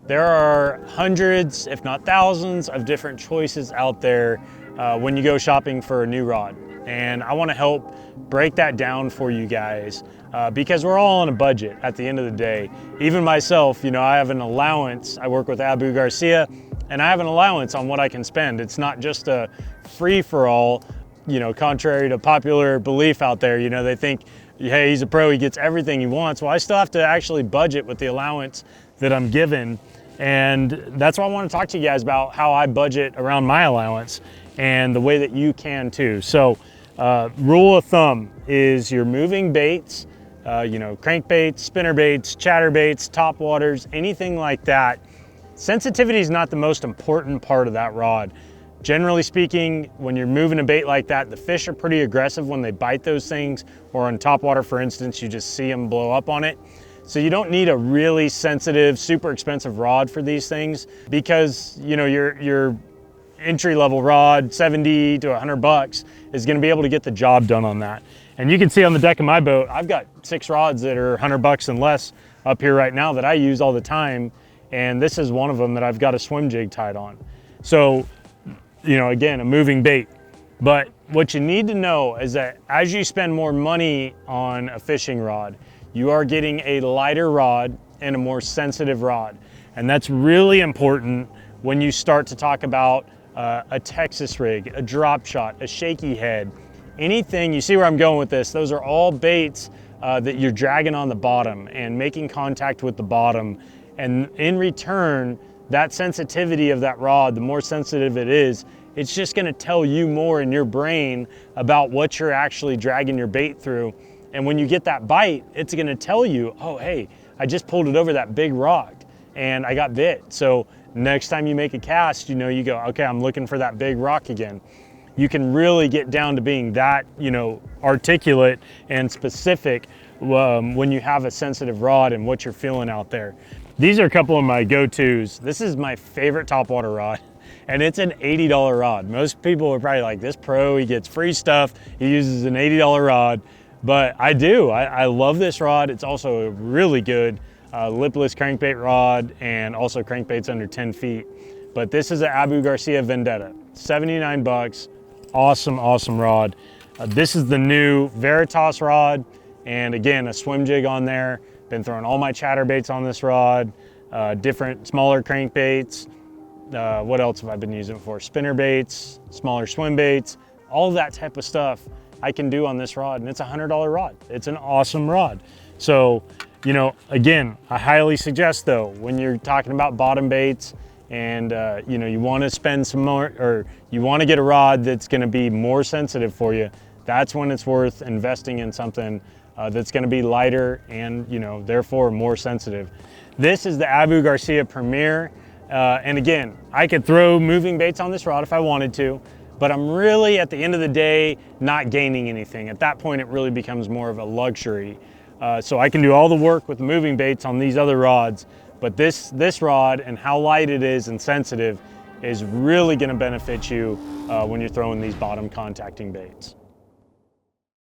There are hundreds, if not thousands, of different choices out there when you go shopping for a new rod. And I want to help break that down for you guys because we're all on a budget at the end of the day. Even myself, I have an allowance. I work with Abu Garcia, and I have an allowance on what I can spend. It's not just a free-for-all, contrary to popular belief out there. They think, hey, he's a pro, he gets everything he wants. Well, I still have to actually budget with the allowance that I'm given. And that's why I want to talk to you guys about how I budget around my allowance and the way that you can too. So rule of thumb is you're moving baits, crankbaits, spinnerbaits, chatterbaits, topwaters, anything like that. Sensitivity is not the most important part of that rod. Generally speaking, when you're moving a bait like that, the fish are pretty aggressive when they bite those things, or on topwater, for instance, you just see them blow up on it. So you don't need a really sensitive, super expensive rod for these things because, your entry-level rod, 70 to 100 bucks, is gonna be able to get the job done on that. And you can see on the deck of my boat, I've got 6 rods that are 100 bucks and less up here right now that I use all the time. And this is one of them that I've got a swim jig tied on. So, again, a moving bait. But what you need to know is that as you spend more money on a fishing rod, you are getting a lighter rod and a more sensitive rod. And that's really important when you start to talk about a Texas rig, a drop shot, a shaky head, anything. You see where I'm going with this. Those are all baits that you're dragging on the bottom and making contact with the bottom. And in return, that sensitivity of that rod, the more sensitive it is, it's just gonna tell you more in your brain about what you're actually dragging your bait through. And when you get that bite, it's gonna tell you, oh, hey, I just pulled it over that big rock and I got bit. So next time you make a cast, you go, okay, I'm looking for that big rock again. You can really get down to being that, articulate and specific when you have a sensitive rod and what you're feeling out there. These are a couple of my go-tos. This is my favorite topwater rod, and it's an $80 rod. Most people are probably like, this pro, he gets free stuff, he uses an $80 rod. But I do, I love this rod. It's also a really good lipless crankbait rod and also crankbaits under 10 feet. But this is an Abu Garcia Vendetta, 79 bucks, awesome, awesome rod. This is the new Veritas rod, and again, a swim jig on there. Been throwing all my chatterbaits on this rod, different smaller crankbaits. What else have I been using it for? Spinnerbaits, smaller swim baits, all of that type of stuff I can do on this rod, and it's a $100 rod. It's an awesome rod. So, again, I highly suggest though, when you're talking about bottom baits and you want to spend some more, or you want to get a rod that's going to be more sensitive for you, that's when it's worth investing in something that's going to be lighter and therefore more sensitive. This is the Abu Garcia Premier, and again, I could throw moving baits on this rod if I wanted to, but I'm really, at the end of the day, not gaining anything. At that point, it really becomes more of a luxury. So I can do all the work with the moving baits on these other rods, but this rod and how light it is and sensitive is really going to benefit you when you're throwing these bottom contacting baits.